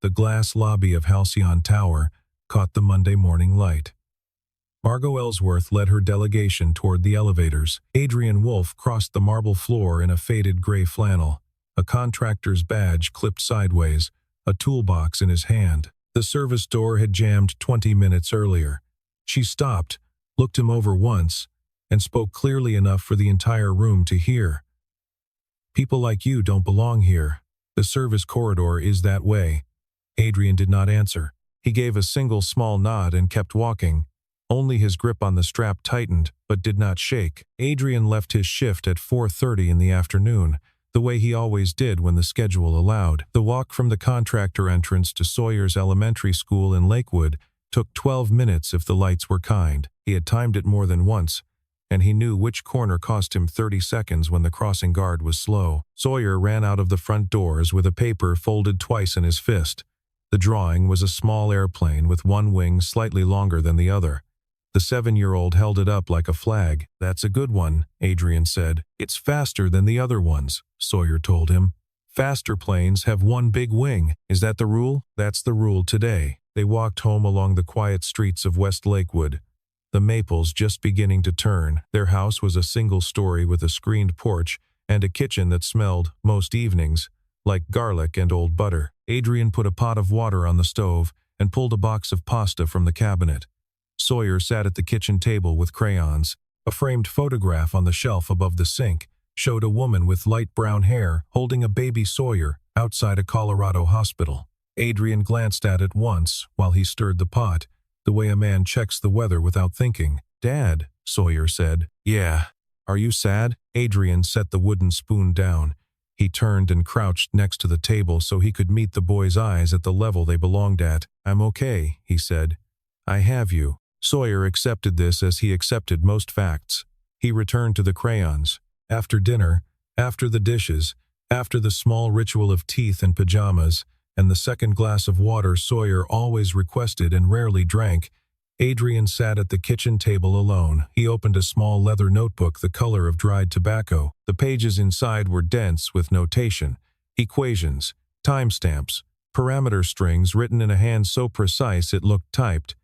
The glass lobby of Halcyon Tower caught the Monday morning light. Margot Ellsworth led her delegation toward the elevators. Adrian Wolfe crossed the marble floor in a faded gray flannel, a contractor's badge clipped sideways, a toolbox in his hand. The service door had jammed 20 minutes earlier. She stopped, looked him over once, and spoke clearly enough for the entire room to hear. "People like you don't belong here. The service corridor is that way." Adrian did not answer. He gave a single small nod and kept walking. Only his grip on the strap tightened, but did not shake. Adrian left his shift at 4:30 in the afternoon, the way he always did when the schedule allowed. The walk from the contractor entrance to Sawyer's elementary school in Lakewood took 12 minutes if the lights were kind. He had timed it more than once, and he knew which corner cost him 30 seconds when the crossing guard was slow. Sawyer ran out of the front doors with a paper folded twice in his fist. The drawing was a small airplane with one wing slightly longer than the other. The 7-year-old held it up like a flag. "That's a good one," Adrian said. "It's faster than the other ones," Sawyer told him. "Faster planes have one big wing. Is that the rule?" "That's the rule today." They walked home along the quiet streets of West Lakewood, the maples just beginning to turn. Their house was a single story with a screened porch and a kitchen that smelled, most evenings, like garlic and old butter. Adrian put a pot of water on the stove and pulled a box of pasta from the cabinet. Sawyer sat at the kitchen table with crayons. A framed photograph on the shelf above the sink showed a woman with light brown hair holding a baby Sawyer outside a Colorado hospital. Adrian glanced at it once while he stirred the pot, the way a man checks the weather without thinking. "Dad," Sawyer said. "Yeah. Are you sad?" Adrian set the wooden spoon down. He turned and crouched next to the table so he could meet the boy's eyes at the level they belonged at. "I'm okay," he said. "I have you." Sawyer accepted this as he accepted most facts. He returned to the crayons. After dinner, after the dishes, after the small ritual of teeth and pajamas, and the second glass of water Sawyer always requested and rarely drank, Adrian sat at the kitchen table alone. He opened a small leather notebook the color of dried tobacco. The pages inside were dense with notation, equations, timestamps, parameter strings written in a hand so precise it looked typed.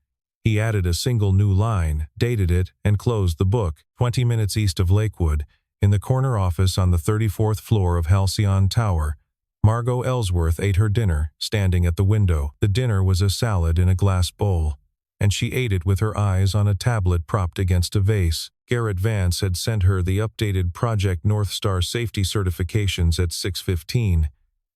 He added a single new line, dated it, and closed the book. 20 minutes east of Lakewood, in the corner office on the 34th floor of Halcyon Tower, Margot Ellsworth ate her dinner, standing at the window. The dinner was a salad in a glass bowl, and she ate it with her eyes on a tablet propped against a vase. Garrett Vance had sent her the updated Project North Star safety certifications at 6:15.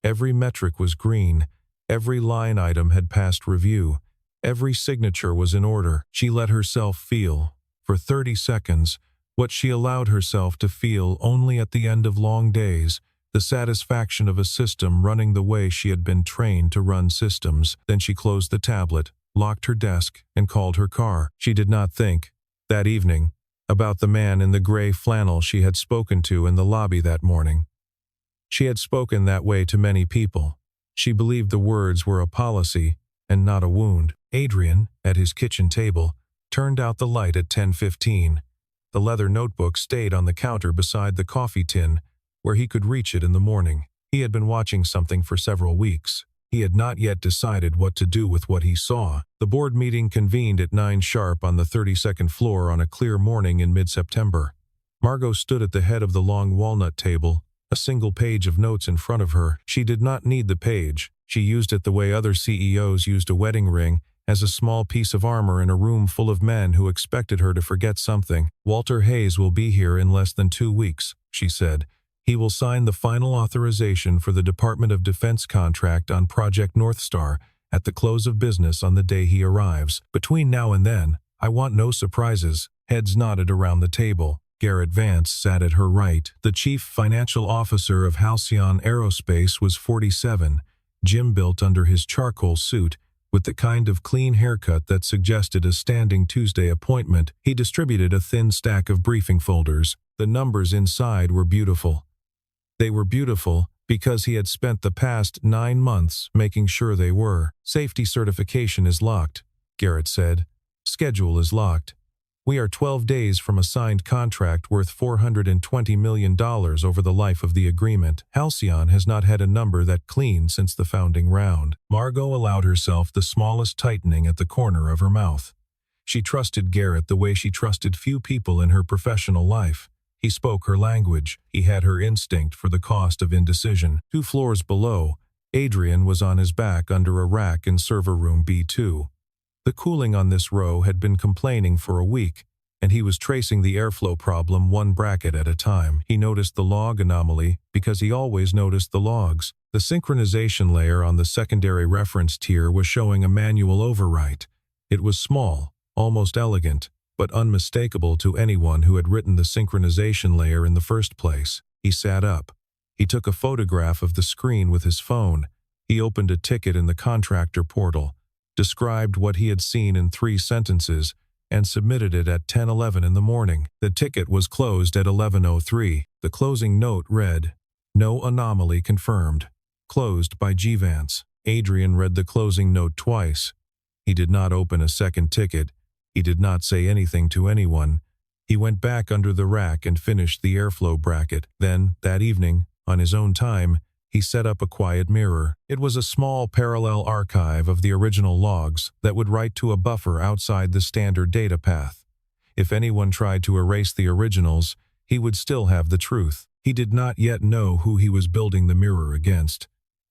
Every metric was green. Every line item had passed review. Every signature was in order. She let herself feel, for 30 seconds, what she allowed herself to feel only at the end of long days, the satisfaction of a system running the way she had been trained to run systems. Then she closed the tablet, locked her desk, and called her car. She did not think, that evening, about the man in the gray flannel she had spoken to in the lobby that morning. She had spoken that way to many people. She believed the words were a policy and not a wound. Adrian, at his kitchen table, turned out the light at 10:15. The leather notebook stayed on the counter beside the coffee tin, where he could reach it in the morning. He had been watching something for several weeks. He had not yet decided what to do with what he saw. The board meeting convened at 9 sharp on the 32nd floor on a clear morning in mid-September. Margot stood at the head of the long walnut table, a single page of notes in front of her. She did not need the page. She used it the way other CEOs used a wedding ring, as a small piece of armor in a room full of men who expected her to forget something. "Walter Hayes will be here in less than 2 weeks, she said. "He will sign the final authorization for the Department of Defense contract on Project North Star at the close of business on the day he arrives. Between now and then, I want no surprises." Heads nodded around the table. Garrett Vance sat at her right. The chief financial officer of Halcyon Aerospace was 47, gym-built under his charcoal suit, with the kind of clean haircut that suggested a standing Tuesday appointment. He distributed a thin stack of briefing folders. The numbers inside were beautiful. They were beautiful because he had spent the past 9 months making sure they were. "Safety certification is locked," Garrett said. "Schedule is locked. We are 12 days from a signed contract worth $420 million over the life of the agreement. Halcyon has not had a number that clean since the founding round. Margot allowed herself the smallest tightening at the corner of her mouth. She trusted Garrett the way she trusted few people in her professional life. He spoke her language. He had her instinct for the cost of indecision. 2 floors below, Adrian was on his back under a rack in server room B2. The cooling on this row had been complaining for a week, and he was tracing the airflow problem one bracket at a time. He noticed the log anomaly because he always noticed the logs. The synchronization layer on the secondary reference tier was showing a manual overwrite. It was small, almost elegant, but unmistakable to anyone who had written the synchronization layer in the first place. He sat up. He took a photograph of the screen with his phone. He opened a ticket in the contractor portal, described what he had seen in 3 sentences, and submitted it at 10:11 in the morning. The ticket was closed at 11:03. The closing note read, "No anomaly confirmed. Closed by G-Vance." Adrian read the closing note twice. He did not open a second ticket. He did not say anything to anyone. He went back under the rack and finished the airflow bracket. Then, that evening, on his own time, he set up a quiet mirror. It was a small parallel archive of the original logs that would write to a buffer outside the standard data path. If anyone tried to erase the originals, he would still have the truth. He did not yet know who he was building the mirror against.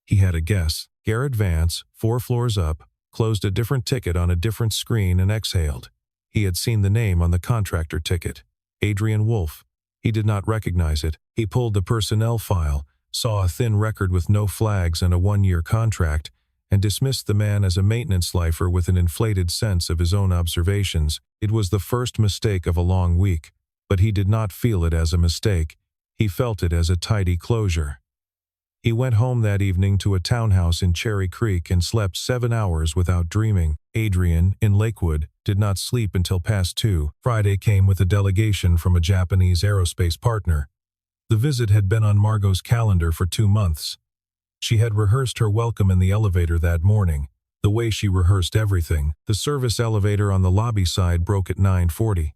He had a guess. Garrett Vance, 4 floors up, closed a different ticket on a different screen and exhaled. He had seen the name on the contractor ticket. Adrian Wolf. He did not recognize it. He pulled the personnel file, saw a thin record with no flags and a 1-year contract, and dismissed the man as a maintenance lifer with an inflated sense of his own observations. It was the first mistake of a long week, but he did not feel it as a mistake. He felt it as a tidy closure. He went home that evening to a townhouse in Cherry Creek and slept 7 hours without dreaming. Adrian, in Lakewood, did not sleep until past 2. Friday came with a delegation from a Japanese aerospace partner. The visit had been on Margot's calendar for 2 months. She had rehearsed her welcome in the elevator that morning, the way she rehearsed everything. The service elevator on the lobby side broke at 9:40.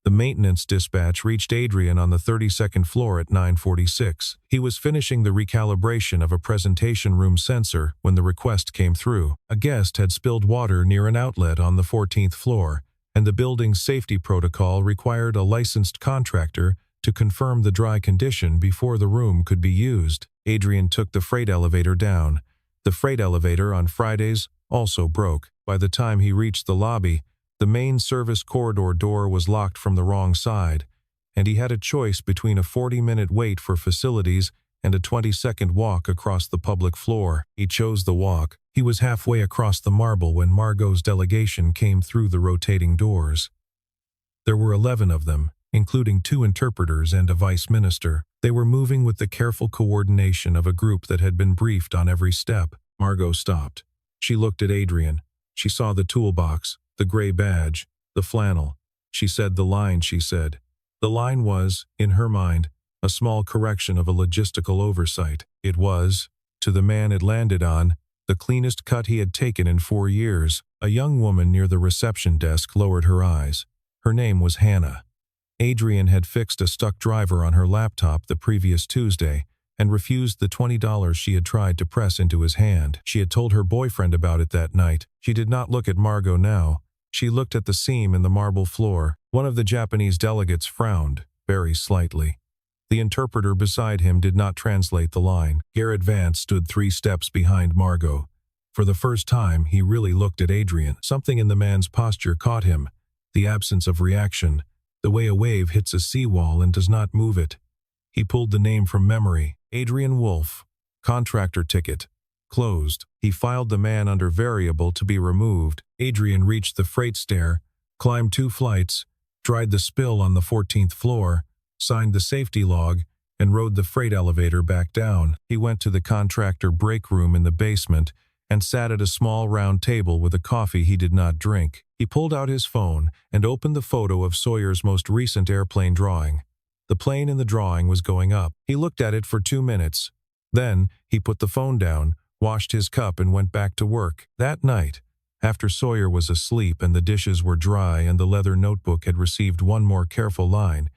The maintenance dispatch reached Adrian on the 32nd floor at 9:46. He was finishing the recalibration of a presentation room sensor when the request came through. A guest had spilled water near an outlet on the 14th floor, and the building's safety protocol required a licensed contractor to confirm the dry condition before the room could be used. Adrian took the freight elevator down. The freight elevator on Fridays also broke. By the time he reached the lobby, the main service corridor door was locked from the wrong side, and he had a choice between a 40-minute wait for facilities and a 20-second walk across the public floor. He chose the walk. He was halfway across the marble when Margot's delegation came through the rotating doors. There were 11 of them, including 2 interpreters and a vice minister. They were moving with the careful coordination of a group that had been briefed on every step. Margot stopped. She looked at Adrian. She saw the toolbox, the gray badge, the flannel. She said the line, she said. The line was, in her mind, a small correction of a logistical oversight. It was, to the man it landed on, the cleanest cut he had taken in 4 years. A young woman near the reception desk lowered her eyes. Her name was Hannah. Adrian had fixed a stuck driver on her laptop the previous Tuesday and refused the $20 she had tried to press into his hand. She had told her boyfriend about it that night. She did not look at Margot now. She looked at the seam in the marble floor. One of the Japanese delegates frowned, very slightly. The interpreter beside him did not translate the line. Garrett Vance stood 3 steps behind Margot. For the first time, he really looked at Adrian. Something in the man's posture caught him. The absence of reaction. The way a wave hits a seawall and does not move it. He pulled the name from memory. Adrian Wolf. Contractor ticket. Closed. He filed the man under variable to be removed. Adrian reached the freight stair, climbed 2 flights, dried the spill on the 14th floor, signed the safety log, and rode the freight elevator back down. He went to the contractor break room in the basement and sat at a small round table with a coffee he did not drink. He pulled out his phone and opened the photo of Sawyer's most recent airplane drawing. The plane in the drawing was going up. He looked at it for 2 minutes. Then, he put the phone down, washed his cup and went back to work. That night, After Sawyer was asleep and the dishes were dry and the leather notebook had received one more careful line,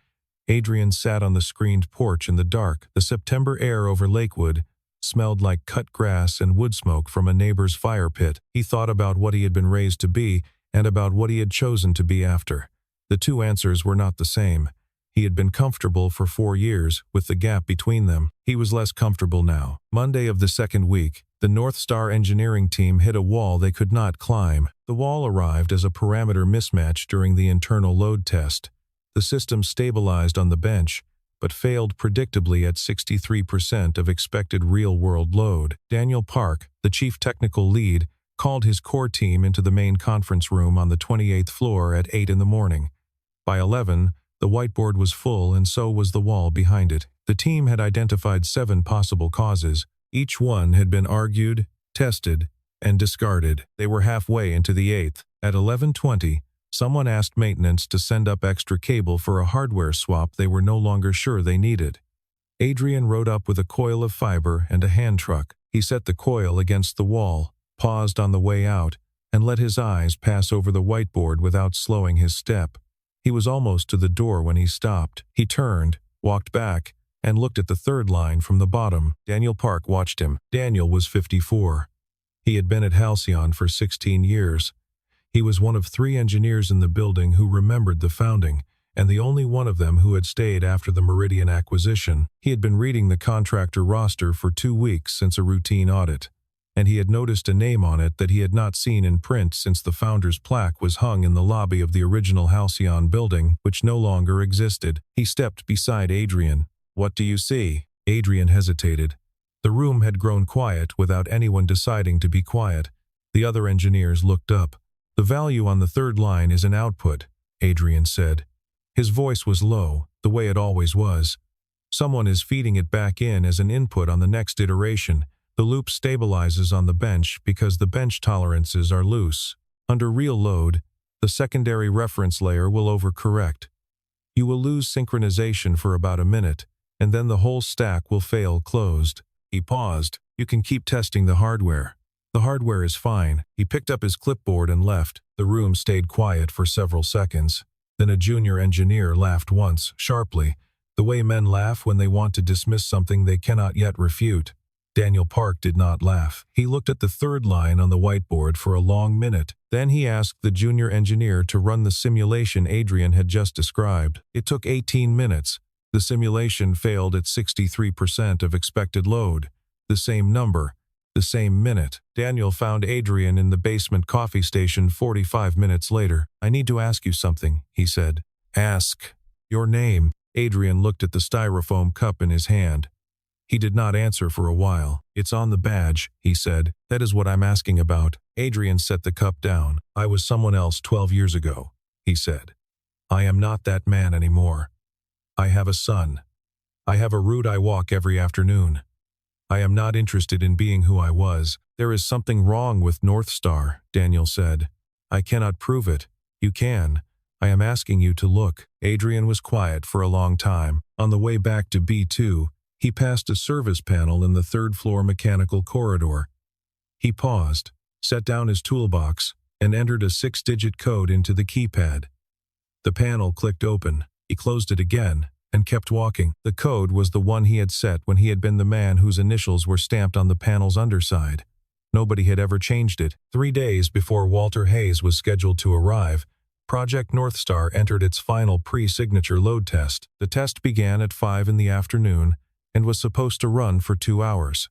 Adrian sat on the screened porch in the dark. The September air over Lakewood smelled like cut grass and wood smoke from a neighbor's fire pit. He thought about what he had been raised to be and about what he had chosen to be after. The two answers were not the same. He had been comfortable for 4 years, with the gap between them. He was less comfortable now. Monday of the second week, the North Star engineering team hit a wall they could not climb. The wall arrived as a parameter mismatch during the internal load test. The system stabilized on the bench, but failed predictably at 63% of expected real-world load. Daniel Park, the chief technical lead, called his core team into the main conference room on the 28th floor at 8 in the morning. By 11, the whiteboard was full and so was the wall behind it. The team had identified 7 possible causes. Each one had been argued, tested, and discarded. They were halfway into the 8th. At 11:20, someone asked maintenance to send up extra cable for a hardware swap they were no longer sure they needed. Adrian rode up with a coil of fiber and a hand truck. He set the coil against the wall, paused on the way out, and let his eyes pass over the whiteboard without slowing his step. He was almost to the door when he stopped. He turned, walked back, and looked at the third line from the bottom. Daniel Park watched him. Daniel was 54. He had been at Halcyon for 16 years. He was one of 3 engineers in the building who remembered the founding, and the only one of them who had stayed after the Meridian acquisition. He had been reading the contractor roster for 2 weeks since a routine audit, and he had noticed a name on it that he had not seen in print since the founder's plaque was hung in the lobby of the original Halcyon building, which no longer existed. He stepped beside Adrian. "What do you see?" Adrian hesitated. The room had grown quiet without anyone deciding to be quiet. The other engineers looked up. "The value on the third line is an output," Adrian said. His voice was low, the way it always was. "Someone is feeding it back in as an input on the next iteration. The loop stabilizes on the bench because the bench tolerances are loose. Under real load, the secondary reference layer will overcorrect. You will lose synchronization for about a minute, and then the whole stack will fail closed." He paused. "You can keep testing the hardware. The hardware is fine." He picked up his clipboard and left. The room stayed quiet for several seconds. Then a junior engineer laughed once, sharply, the way men laugh when they want to dismiss something they cannot yet refute. Daniel Park did not laugh. He looked at the third line on the whiteboard for a long minute. Then he asked the junior engineer to run the simulation Adrian had just described. It took 18 minutes. The simulation failed at 63% of expected load. The same number, the same minute. Daniel found Adrian in the basement coffee station 45 minutes later. "I need to ask you something," he said. "Ask." "Your name." Adrian looked at the styrofoam cup in his hand. He did not answer for a while. "It's on the badge," he said. "That is what I'm asking about." Adrian set the cup down. "I was someone else 12 years ago," he said. "I am not that man anymore. I have a son. I have a route I walk every afternoon. I am not interested in being who I was." "There is something wrong with North Star," Daniel said. "I cannot prove it. You can. I am asking you to look." Adrian was quiet for a long time. On the way back to B2, he passed a service panel in the third-floor mechanical corridor. He paused, set down his toolbox, and entered a 6-digit code into the keypad. The panel clicked open. He closed it again and kept walking. The code was the one he had set when he had been the man whose initials were stamped on the panel's underside. Nobody had ever changed it. 3 days before Walter Hayes was scheduled to arrive, Project North Star entered its final pre-signature load test. The test began at 5 in the afternoon and was supposed to run for 2 hours.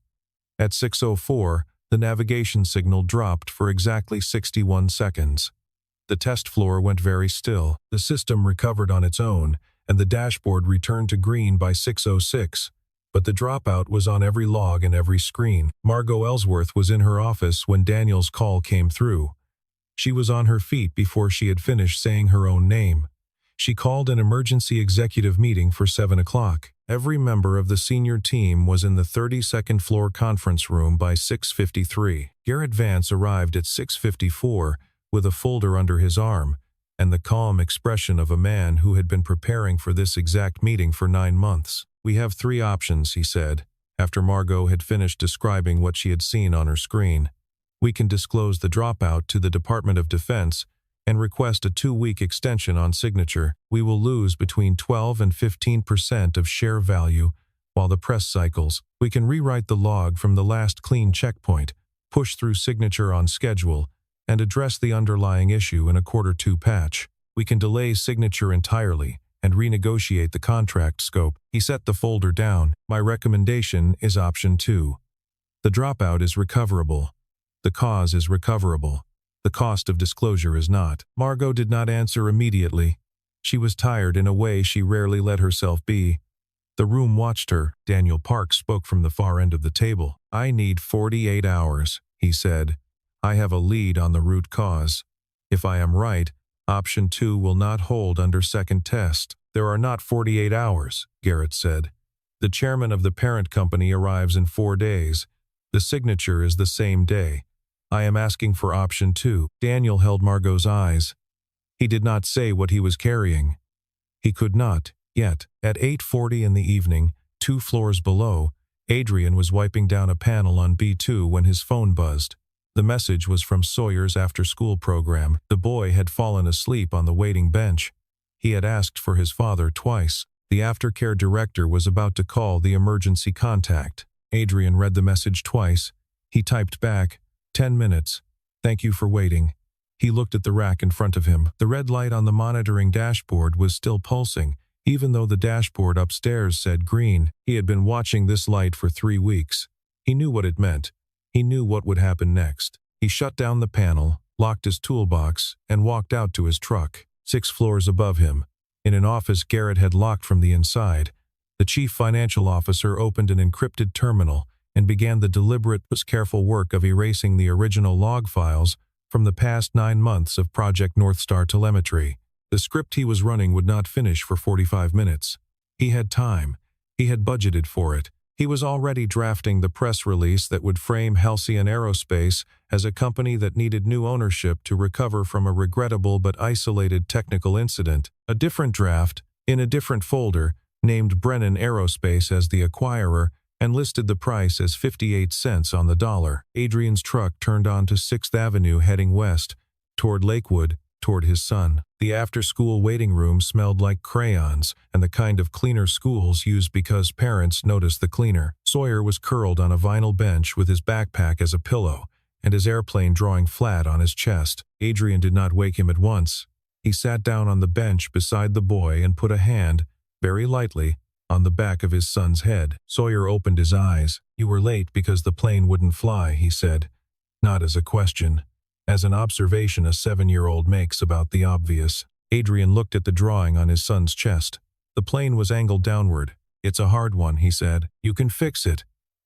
At 6:04, the navigation signal dropped for exactly 61 seconds. The test floor went very still. The system recovered on its own, and the dashboard returned to green by 6:06. But the dropout was on every log and every screen. Margot Ellsworth was in her office when Daniel's call came through. She was on her feet before she had finished saying her own name. She called an emergency executive meeting for 7 o'clock. Every member of the senior team was in the 32nd floor conference room by 6:53. Garrett Vance arrived at 6:54 with a folder under his arm and the calm expression of a man who had been preparing for this exact meeting for 9 months. "We have 3 options," he said, after Margot had finished describing what she had seen on her screen. We can disclose the dropout to the Department of Defense and request a 2-week extension on signature. We will lose between 12 and 15% of share value while the press cycles. We can rewrite the log from the last clean checkpoint, push through signature on schedule, and address the underlying issue in a Q2 patch. We can delay signature entirely and renegotiate the contract scope. He set the folder down. My recommendation is option 2. The dropout is recoverable. The cause is recoverable. The cost of disclosure is not. Margot did not answer immediately. She was tired in a way she rarely let herself be. The room watched her. Daniel Park spoke from the far end of the table. I need 48 hours, he said. I have a lead on the root cause. If I am right, option 2 will not hold under second test. There are not 48 hours, Garrett said. The chairman of the parent company arrives in 4 days. The signature is the same day. I am asking for option 2. Daniel held Margot's eyes. He did not say what he was carrying. He could not, yet. At 8:40 in the evening, 2 floors below, Adrian was wiping down a panel on B2 when his phone buzzed. The message was from Sawyer's after-school program. The boy had fallen asleep on the waiting bench. He had asked for his father twice. The aftercare director was about to call the emergency contact. Adrian read the message twice. He typed back, 10 minutes. Thank you for waiting. He looked at the rack in front of him. The red light on the monitoring dashboard was still pulsing, even though the dashboard upstairs said green. He had been watching this light for 3 weeks. He knew what it meant. He knew what would happen next. He shut down the panel, locked his toolbox, and walked out to his truck. 6 floors above him, in an office Garrett had locked from the inside, the chief financial officer opened an encrypted terminal and began the deliberate, careful work of erasing the original log files from the past 9 months of Project North Star telemetry. The script he was running would not finish for 45 minutes. He had time. He had budgeted for it. He was already drafting the press release that would frame Halcyon Aerospace as a company that needed new ownership to recover from a regrettable but isolated technical incident. A different draft, in a different folder, named Brennan Aerospace as the acquirer and listed the price as 58 cents on the dollar. Adrian's truck turned onto 6th Avenue heading west, toward Lakewood, toward his son. The after-school waiting room smelled like crayons and the kind of cleaner schools use because parents notice the cleaner. Sawyer was curled on a vinyl bench with his backpack as a pillow and his airplane drawing flat on his chest. Adrian did not wake him at once. He sat down on the bench beside the boy and put a hand, very lightly, on the back of his son's head. Sawyer opened his eyes. You were late because the plane wouldn't fly, he said. Not as a question. As an observation a 7-year-old makes about the obvious. Adrian looked at the drawing on his son's chest. The plane was angled downward. It's a hard one, he said. You can fix it.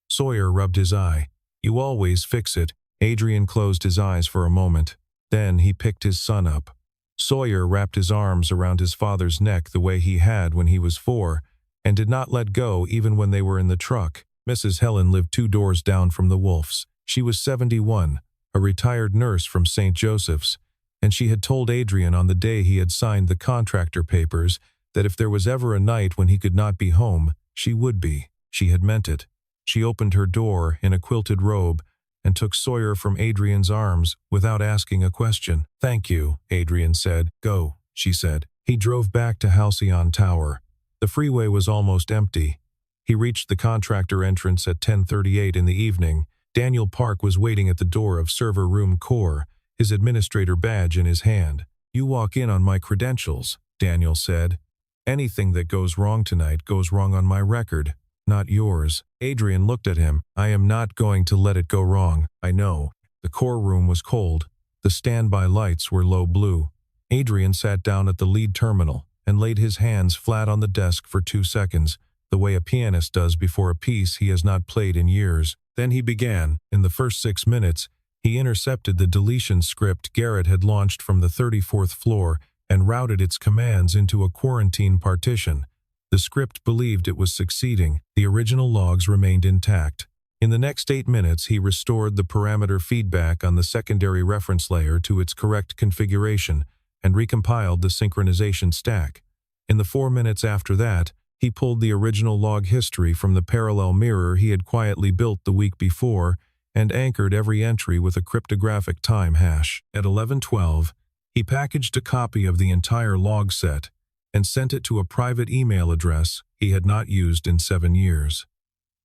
Sawyer rubbed his eye. You always fix it. Adrian closed his eyes for a moment. Then he picked his son up. Sawyer wrapped his arms around his father's neck the way he had when he was 4, and did not let go even when they were in the truck. Mrs. Helen lived 2 doors down from the Wolfs. She was 71, a retired nurse from St. Joseph's, and she had told Adrian on the day he had signed the contractor papers that if there was ever a night when he could not be home, she would be. She had meant it. She opened her door in a quilted robe and took Sawyer from Adrian's arms without asking a question. Thank you, Adrian said. Go, she said. He drove back to Halcyon Tower. The freeway was almost empty. He reached the contractor entrance at 10:38 in the evening. Daniel Park was waiting at the door of Server Room Core, his administrator badge in his hand. You walk in on my credentials, Daniel said. Anything that goes wrong tonight goes wrong on my record, not yours. Adrian looked at him. I am not going to let it go wrong. I know. The core room was cold. The standby lights were low blue. Adrian sat down at the lead terminal and laid his hands flat on the desk for 2 seconds, the way a pianist does before a piece he has not played in years. Then he began. In the first 6 minutes, he intercepted the deletion script Garrett had launched from the 34th floor and routed its commands into a quarantine partition. The script believed it was succeeding. The original logs remained intact. In the next 8 minutes, he restored the parameter feedback on the secondary reference layer to its correct configuration and recompiled the synchronization stack. In the 4 minutes after that, he pulled the original log history from the parallel mirror he had quietly built the week before and anchored every entry with a cryptographic time hash. At 11:12, he packaged a copy of the entire log set and sent it to a private email address he had not used in 7 years.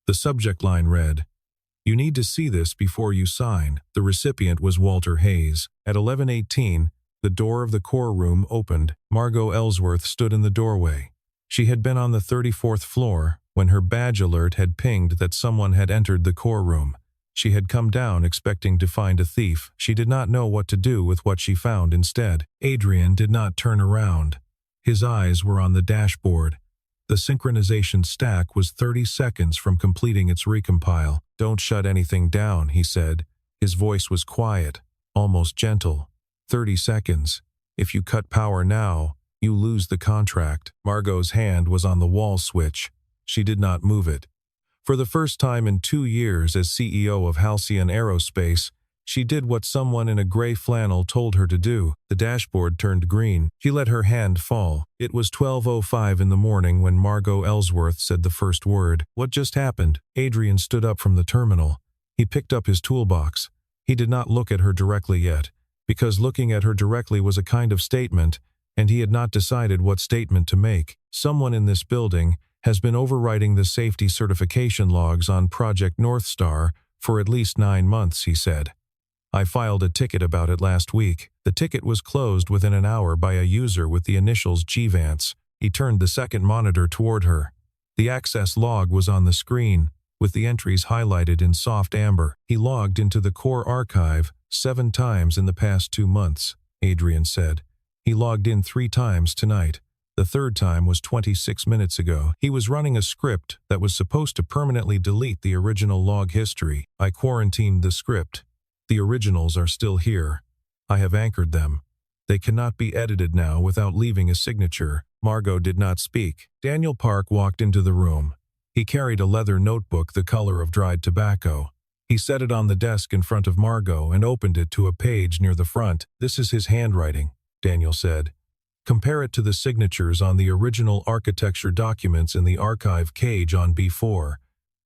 The subject line read, "You need to see this before you sign." The recipient was Walter Hayes. At 11:18, the door of the core room opened. Margot Ellsworth stood in the doorway. She had been on the 34th floor when her badge alert had pinged that someone had entered the core room. She had come down expecting to find a thief. She did not know what to do with what she found instead. Adrian did not turn around. His eyes were on the dashboard. The synchronization stack was 30 seconds from completing its recompile. "Don't shut anything down," he said. His voice was quiet, almost gentle. 30 seconds. If you cut power now, you lose the contract. Margot's hand was on the wall switch. She did not move it. For the first time in 2 years as CEO of Halcyon Aerospace, she did what someone in a gray flannel told her to do. The dashboard turned green. She let her hand fall. It was 12:05 in the morning when Margot Ellsworth said the first word. "What just happened?" Adrian stood up from the terminal. He picked up his toolbox. He did not look at her directly yet, because looking at her directly was a kind of statement, and he had not decided what statement to make. "Someone in this building has been overwriting the safety certification logs on Project North Star for at least 9 months, he said. "I filed a ticket about it last week." The ticket was closed within an hour by a user with the initials GVANCE. He turned the second monitor toward her. The access log was on the screen, with the entries highlighted in soft amber. "He logged into the core archive 7 times in the past 2 months, Adrian said. "He logged in 3 times tonight. The 3rd time was 26 minutes ago. He was running a script that was supposed to permanently delete the original log history. I quarantined the script. The originals are still here. I have anchored them. They cannot be edited now without leaving a signature." Margot did not speak. Daniel Park walked into the room. He carried a leather notebook the color of dried tobacco. He set it on the desk in front of Margot and opened it to a page near the front. "This is his handwriting," Daniel said. "Compare it to the signatures on the original architecture documents in the archive cage on B4.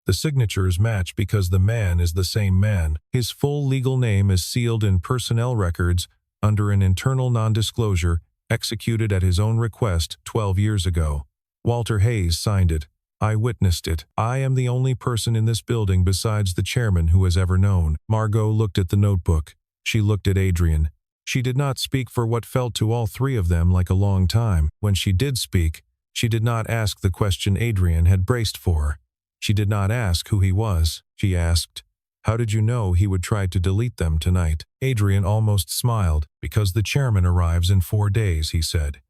The signatures match because the man is the same man. His full legal name is sealed in personnel records under an internal non-disclosure executed at his own request 12 years ago. Walter Hayes signed it. I witnessed it. I am the only person in this building besides the chairman who has ever known." Margot looked at the notebook. She looked at Adrian. She did not speak for what felt to all 3 of them like a long time. When she did speak, she did not ask the question Adrian had braced for. She did not ask who he was. She asked, "How did you know he would try to delete them tonight?" Adrian almost smiled. "Because the chairman arrives in 4 days," he said.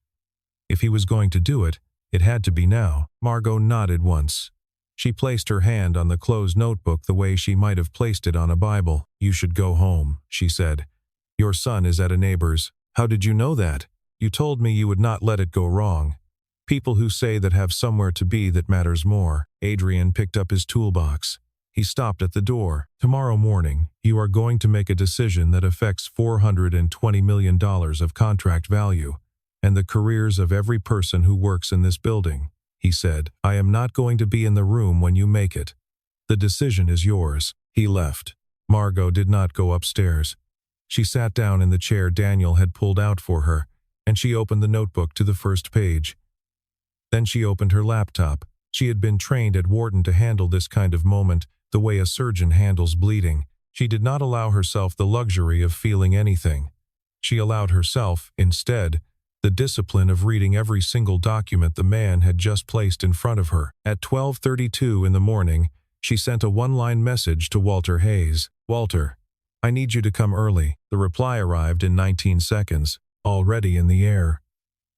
"If he was going to do it, it had to be now." Margot nodded once. She placed her hand on the closed notebook the way she might have placed it on a Bible. "You should go home," she said. "Your son is at a neighbor's." "How did you know that?" "You told me you would not let it go wrong. People who say that have somewhere to be that matters more." Adrian picked up his toolbox. He stopped at the door. "Tomorrow morning, you are going to make a decision that affects $420 million of contract value and the careers of every person who works in this building," he said. "I am not going to be in the room when you make it. The decision is yours." He left. Margot did not go upstairs. She sat down in the chair Daniel had pulled out for her, and she opened the notebook to the first page. Then she opened her laptop. She had been trained at Wharton to handle this kind of moment the way a surgeon handles bleeding. She did not allow herself the luxury of feeling anything. She allowed herself, instead, the discipline of reading every single document the man had just placed in front of her. At 12:32 in the morning, she sent a 1-line message to Walter Hayes. "Walter, I need you to come early." The reply arrived in 19 seconds, already in the air.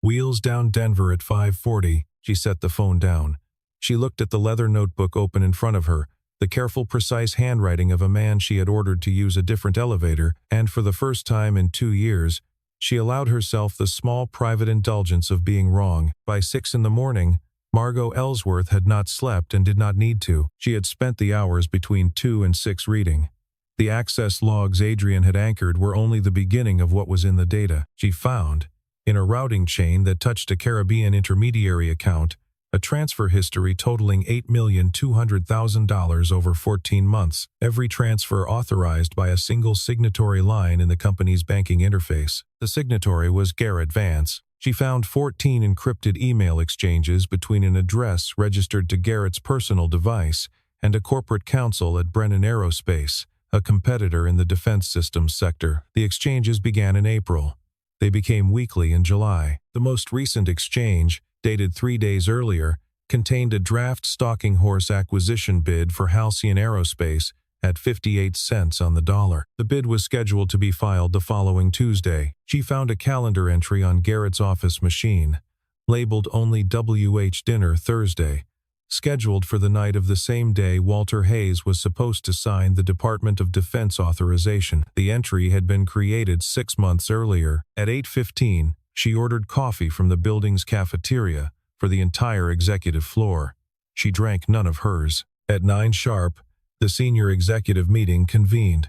"Wheels down Denver at 5:40. She set the phone down. She looked at the leather notebook open in front of her, the careful, precise handwriting of a man she had ordered to use a different elevator, and for the first time in 2 years, she allowed herself the small private indulgence of being wrong. By 6 in the morning, Margot Ellsworth had not slept and did not need to. She had spent the hours between 2 and 6 reading. The access logs Adrian had anchored were only the beginning of what was in the data. She found, in a routing chain that touched a Caribbean intermediary account, a transfer history totaling $8,200,000 over 14 months, every transfer authorized by a single signatory line in the company's banking interface. The signatory was Garrett Vance. She found 14 encrypted email exchanges between an address registered to Garrett's personal device and a corporate counsel at Brennan Aerospace, a competitor in the defense systems sector. The exchanges began in April. They became weekly in July. The most recent exchange, dated 3 days earlier, contained a draft stalking horse acquisition bid for Halcyon Aerospace at 58 cents on the dollar. The bid was scheduled to be filed the following Tuesday. She found a calendar entry on Garrett's office machine, labeled only WH Dinner Thursday, scheduled for the night of the same day Walter Hayes was supposed to sign the Department of Defense authorization. The entry had been created 6 months earlier. At 8:15, she ordered coffee from the building's cafeteria for the entire executive floor. She drank none of hers. At 9 sharp, the senior executive meeting convened.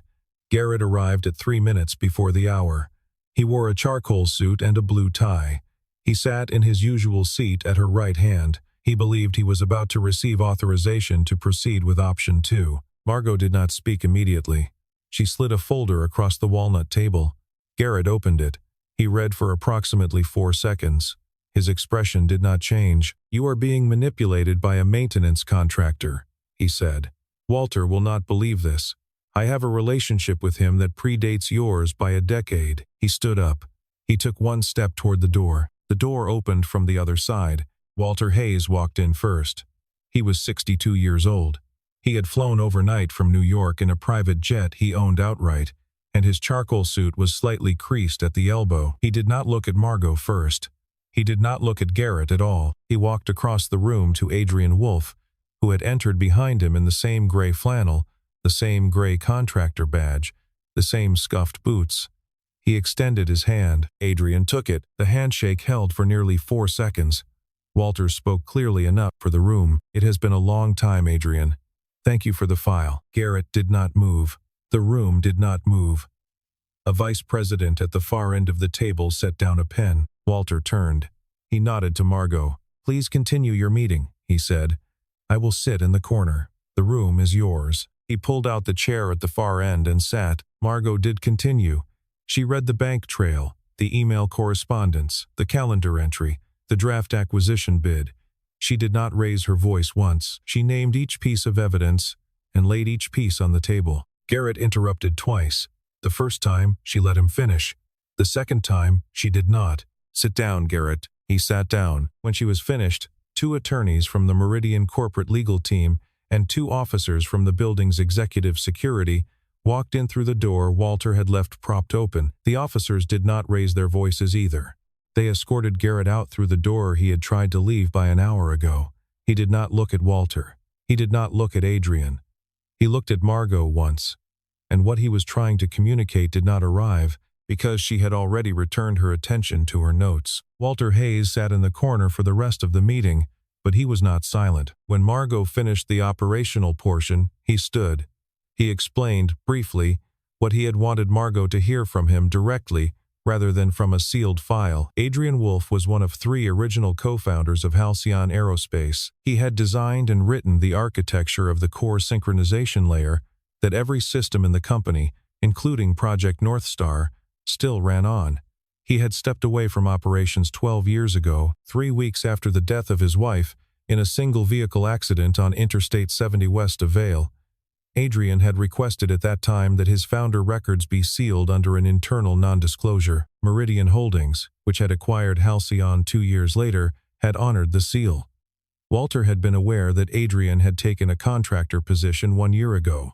Garrett arrived at 3 minutes before the hour. He wore a charcoal suit and a blue tie. He sat in his usual seat at her right hand. He believed he was about to receive authorization to proceed with option 2. Margot did not speak immediately. She slid a folder across the walnut table. Garrett opened it. He read for approximately 4 seconds. His expression did not change. "You are being manipulated by a maintenance contractor," he said. "Walter will not believe this. I have a relationship with him that predates yours by a decade." He stood up. He took 1 step toward the door. The door opened from the other side. Walter Hayes walked in first. He was 62 years old. He had flown overnight from New York in a private jet he owned outright, and his charcoal suit was slightly creased at the elbow. He did not look at Margot first. He did not look at Garrett at all. He walked across the room to Adrian Wolfe, who had entered behind him in the same gray flannel, the same gray contractor badge, the same scuffed boots. He extended his hand. Adrian took it. The handshake held for nearly 4 seconds. Walter spoke clearly enough for the room. "It has been a long time, Adrian. Thank you for the file." Garrett did not move. The room did not move. A vice president at the far end of the table set down a pen. Walter turned. He nodded to Margot. "Please continue your meeting," he said. "I will sit in the corner. The room is yours." He pulled out the chair at the far end and sat. Margot did continue. She read the bank trail, the email correspondence, the calendar entry, the draft acquisition bid. She did not raise her voice once. She named each piece of evidence and laid each piece on the table. Garrett interrupted twice. The first time, she let him finish. The second time, she did not. "Sit down, Garrett." He sat down. When she was finished, 2 attorneys from the Meridian corporate legal team and 2 officers from the building's executive security walked in through the door Walter had left propped open. The officers did not raise their voices either. They escorted Garrett out through the door he had tried to leave by an hour ago. He did not look at Walter. He did not look at Adrian. He looked at Margot once, and what he was trying to communicate did not arrive because she had already returned her attention to her notes. Walter Hayes sat in the corner for the rest of the meeting, but he was not silent. When Margot finished the operational portion, he stood. He explained, briefly, what he had wanted Margot to hear from him directly rather than from a sealed file. Adrian Wolfe was one of 3 original co-founders of Halcyon Aerospace. He had designed and written the architecture of the core synchronization layer that every system in the company, including Project North Star, still ran on. He had stepped away from operations 12 years ago, 3 weeks after the death of his wife, in a single-vehicle accident on Interstate 70 west of Vail. Adrian had requested at that time that his founder records be sealed under an internal non-disclosure. Meridian Holdings, which had acquired Halcyon 2 years later, had honored the seal. Walter had been aware that Adrian had taken a contractor position 1 year ago.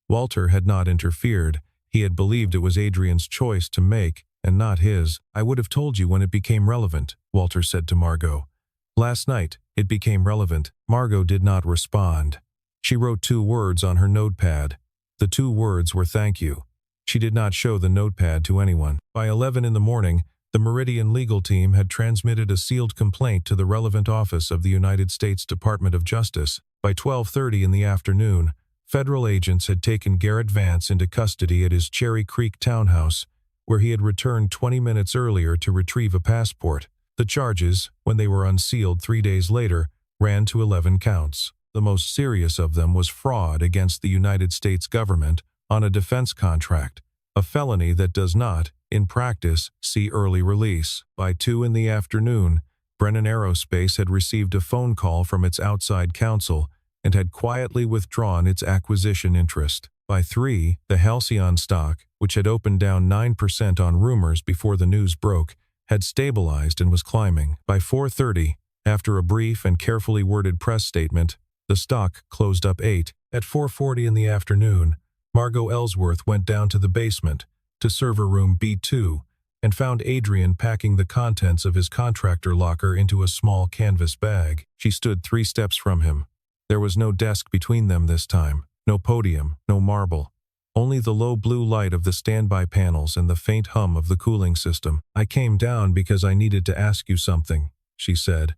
Walter had not interfered. He had believed it was Adrian's choice to make, and not his. "I would have told you when it became relevant," Walter said to Margot. "Last night, it became relevant." Margot did not respond. She wrote 2 words on her notepad. The 2 words were "thank you." She did not show the notepad to anyone. By 11 in the morning, the Meridian legal team had transmitted a sealed complaint to the relevant office of the United States Department of Justice. By 12:30 in the afternoon, federal agents had taken Garrett Vance into custody at his Cherry Creek townhouse, where he had returned 20 minutes earlier to retrieve a passport. The charges, when they were unsealed 3 days later, ran to 11 counts. The most serious of them was fraud against the United States government on a defense contract, a felony that does not, in practice, see early release. By 2 in the afternoon, Brennan Aerospace had received a phone call from its outside counsel and had quietly withdrawn its acquisition interest. By 3, the Halcyon stock, which had opened down 9% on rumors before the news broke, had stabilized and was climbing. By 4:30, after a brief and carefully worded press statement, the stock closed up 8. At 4:40 in the afternoon, Margot Ellsworth went down to the basement, to server room B2, and found Adrian packing the contents of his contractor locker into a small canvas bag. She stood 3 steps from him. There was no desk between them this time, no podium, no marble. Only the low blue light of the standby panels and the faint hum of the cooling system. "I came down because I needed to ask you something," she said.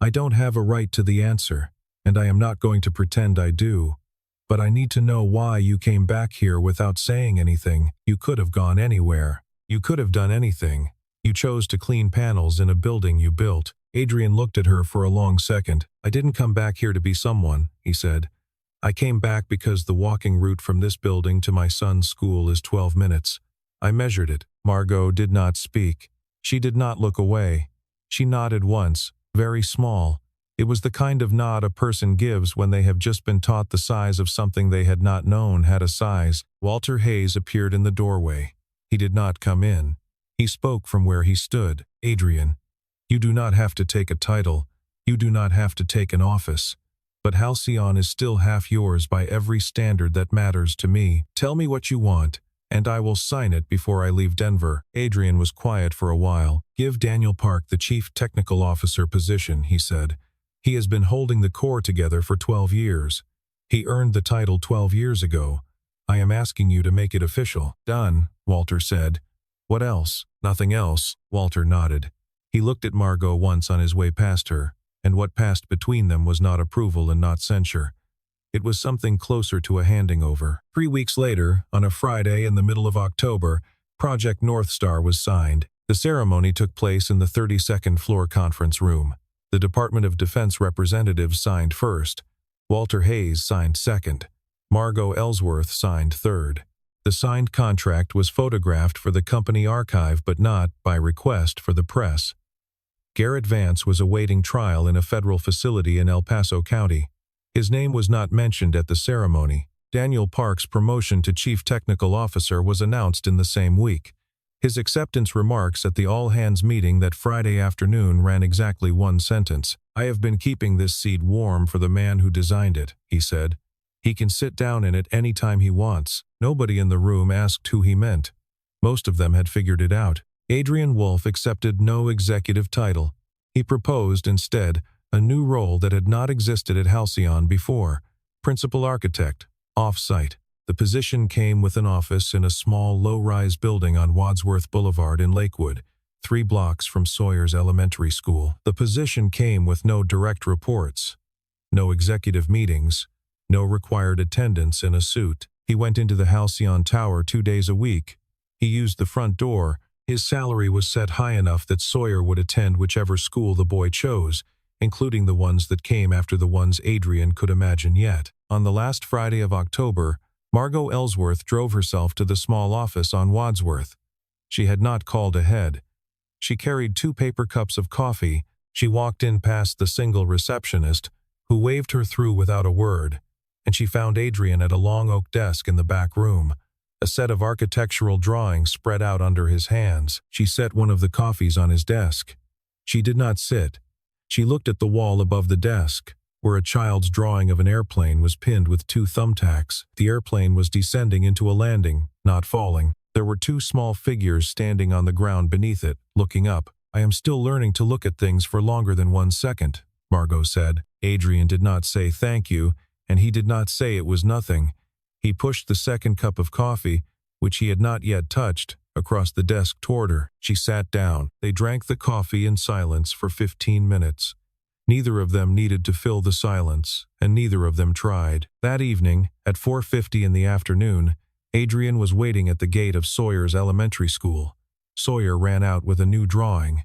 "I don't have a right to the answer, and I am not going to pretend I do. But I need to know why you came back here without saying anything. You could have gone anywhere. You could have done anything. You chose to clean panels in a building you built." Adrian looked at her for a long second. "I didn't come back here to be someone," he said. "I came back because the walking route from this building to my son's school is 12 minutes. I measured it." Margot did not speak. She did not look away. She nodded once, very small. It was the kind of nod a person gives when they have just been taught the size of something they had not known had a size. Walter Hayes appeared in the doorway. He did not come in. He spoke from where he stood. "Adrian, you do not have to take a title. You do not have to take an office. But Halcyon is still half yours by every standard that matters to me. Tell me what you want, and I will sign it before I leave Denver." Adrian was quiet for a while. "Give Daniel Park the chief technical officer position," he said. "He has been holding the Corps together for 12 years. He earned the title 12 years ago. I am asking you to make it official." "Done," Walter said. "What else?" "Nothing else," Walter nodded. He looked at Margot once on his way past her, and what passed between them was not approval and not censure. It was something closer to a handing over. 3 weeks later, on a Friday in the middle of October, Project North Star was signed. The ceremony took place in the 32nd floor conference room. The Department of Defense representatives signed first. Walter Hayes signed second. Margot Ellsworth signed third. The signed contract was photographed for the company archive but not, by request, for the press. Garrett Vance was awaiting trial in a federal facility in El Paso County. His name was not mentioned at the ceremony. Daniel Park's promotion to Chief Technical Officer was announced in the same week. His acceptance remarks at the all-hands meeting that Friday afternoon ran exactly 1 sentence. "I have been keeping this seat warm for the man who designed it," he said. "He can sit down in it any time he wants." Nobody in the room asked who he meant. Most of them had figured it out. Adrian Wolf accepted no executive title. He proposed, instead, a new role that had not existed at Halcyon before: principal architect, off-site. The position came with an office in a small, low-rise building on Wadsworth Boulevard in Lakewood, 3 blocks from Sawyer's Elementary School. The position came with no direct reports, no executive meetings, no required attendance in a suit. He went into the Halcyon Tower 2 days a week. He used the front door. His salary was set high enough that Sawyer would attend whichever school the boy chose, including the ones that came after the ones Adrian could imagine yet. On the last Friday of October, Margot Ellsworth drove herself to the small office on Wadsworth. She had not called ahead. She carried 2 paper cups of coffee. She walked in past the single receptionist, who waved her through without a word, and she found Adrian at a long oak desk in the back room. A set of architectural drawings spread out under his hands. She set one of the coffees on his desk. She did not sit. She looked at the wall above the desk, where a child's drawing of an airplane was pinned with 2 thumbtacks. The airplane was descending into a landing, not falling. There were 2 small figures standing on the ground beneath it, looking up. "I am still learning to look at things for longer than 1 second, Margot said. Adrian did not say thank you, and he did not say it was nothing. He pushed the second cup of coffee, which he had not yet touched, across the desk toward her. She sat down. They drank the coffee in silence for 15 minutes. Neither of them needed to fill the silence, and neither of them tried. That evening, at 4:50 in the afternoon, Adrian was waiting at the gate of Sawyer's Elementary School. Sawyer ran out with a new drawing.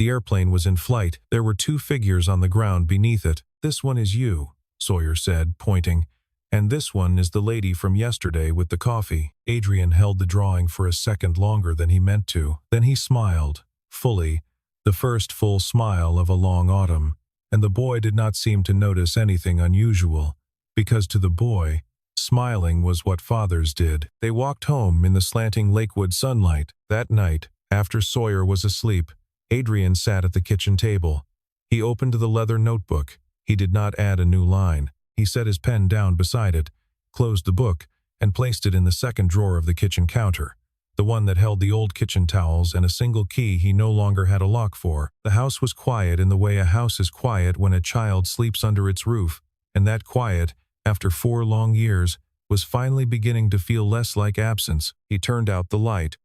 The airplane was in flight. There were two figures on the ground beneath it. "This one is you," Sawyer said, pointing. "And this one is the lady from yesterday with the coffee." Adrian held the drawing for a second longer than he meant to. Then he smiled, fully, the first full smile of a long autumn. And the boy did not seem to notice anything unusual, because to the boy, smiling was what fathers did. They walked home in the slanting Lakewood sunlight. That night, after Sawyer was asleep, Adrian sat at the kitchen table. He opened the leather notebook. He did not add a new line. He set his pen down beside it, closed the book, and placed it in the second drawer of the kitchen counter, the one that held the old kitchen towels and a single key he no longer had a lock for. The house was quiet in the way a house is quiet when a child sleeps under its roof, and that quiet, after 4 long years, was finally beginning to feel less like absence. He turned out the light.